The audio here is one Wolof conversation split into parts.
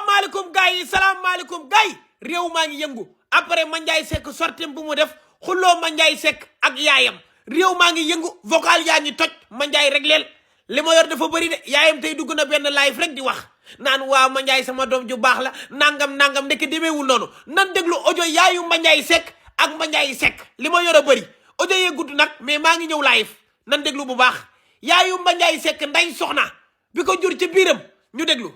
salaamaaleykum gars yi salaamaaleykum gars yi réew maa ngi yëngu après Mandiaye Seck sortem bu mu def xulloo Mandiaye Seck ak yaayam réew maa ngi yëngu vocal yaa ngi toj Mandiaye rek leel li ma yor dafa bëri de yaayam tey dugg na benn live rek di wax naan waaw Mandiaye sama doom ju baax la nangam nekk demeewul noonu nan déglu audio yaayu Mandiaye Seck ak Mandiaye Seck li ma yor a bëri audio yee gudd nag mais maa ngi ñëw live nan déglu bu baax yaayu Mandiaye Seck nday soxna bi ko jur ci biiram ñu déglu.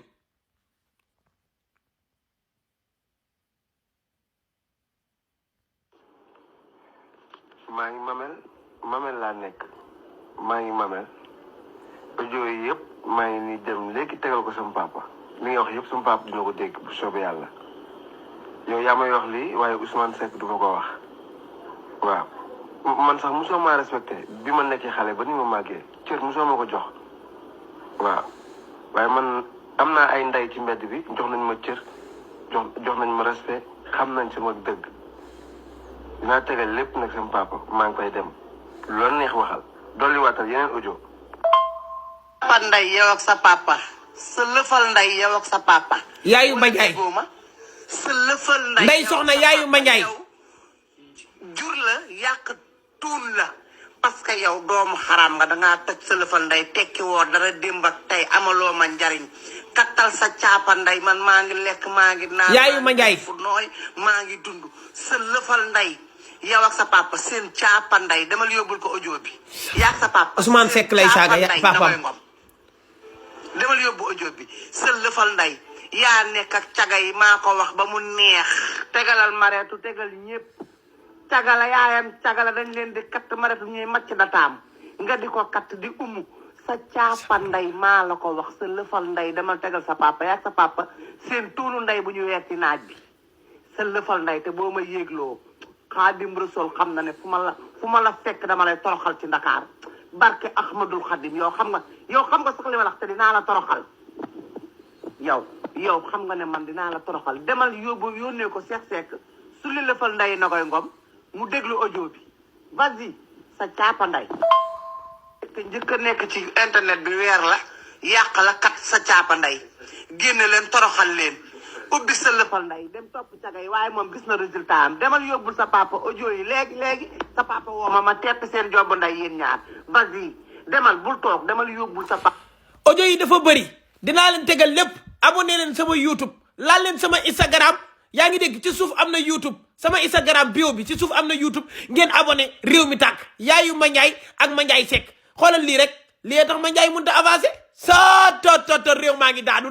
maa ngi mamel laa nekk maa ngi mamel audio yi yëpp maa ngi nii dem léegi tegal ko sama papa li nga wax yëpp sama papa dina ko dégg bu soobee yàlla yow yaa may wax lii waaye Ousmane Seck du ma ko wax waaw man sax mosoo maa respecté bi ma nekkee xale ba ni ma màggee cër mosoo ma ko jox waaw waaye man am naa ay ndey ci mbedd bi jox nañ ma cër jox nañ ma respect xam nañ sama dëgg dinaa tegal lépp nag sama papa maa ngi koy dem loolu neex waxal dolli waatal yeneen audio. papa nday yow ak sa papa sa lëfal nday yow ak sa papa. yaayu Mandiaye sa lëfal nday nday soxna yaayu Mandiaye jur la yàq tuun la parce que yow doomu xaraam nga dangaa toj sa lëfal nday tekki woo dara démb ak tey amaloo ma njariñ kattal sa caapa nday man maa ngi lekk maa ngi naan yaayu Mandiaye fu nooy maa ngi dund sa lëfal nday yow ak sa papa seen caapa nday demal yóbbul ko audio bi yaa ak sa papa Ousmane Seck lay saaga papaam demal yóbbu audio bi sa lëfal nday yaa nekk ak caga yi maa ko wax ba mu neex tegalal mareetu tegal ñépp cagala yaayam cagala dañ leen di katt mareetu ñuy macc dataam nga di ko katt di umu sa caapa nday maa la ko wax sa lëfal nday demal tegal sa papa yaa ak sa papa seen tuunu nday bu ñu weer ci naaj bi sa lëfal nday te boo ma yéegloo Xaadim Rasul xam na ne fu ma la fekk dama lay toroxal ci Ndakaar barke Ahmadul Xadim yow xam nga sax li ma la wax te dinaa la toroxal yow xam nga ne man dinaa la toroxal demal yónnee ko Seck su li lëfal nday na koy ngom mu déglu audio bi vas-y sa caapa nday te njëkk a nekk ci internet bi weer la yàq la kat sa caapa nday génne leen toroxal leen ubbi sa lëfal nday dem topp cagay waaye moom gis na résultat am demal yóbbul sa papa audio yi léegi sa papa woo ma tepp seen job nday yéen ñaar vas-y demal bul toog demal yóbbul sa papa. audio yi dafa bëri dinaa leen tegal lépp abonné leen sama YouTube laal leen sama Instagram yaa ngi dégg ci suuf am na YouTube sama Instagram bio bi ci suuf am na YouTube ngeen abonné réew mi tàkk yaayu Mandiaye ak Mandiaye Seck xoolal lii rek lii tax Mandiaye mënut a avancé sa tot réew maa ngi daanu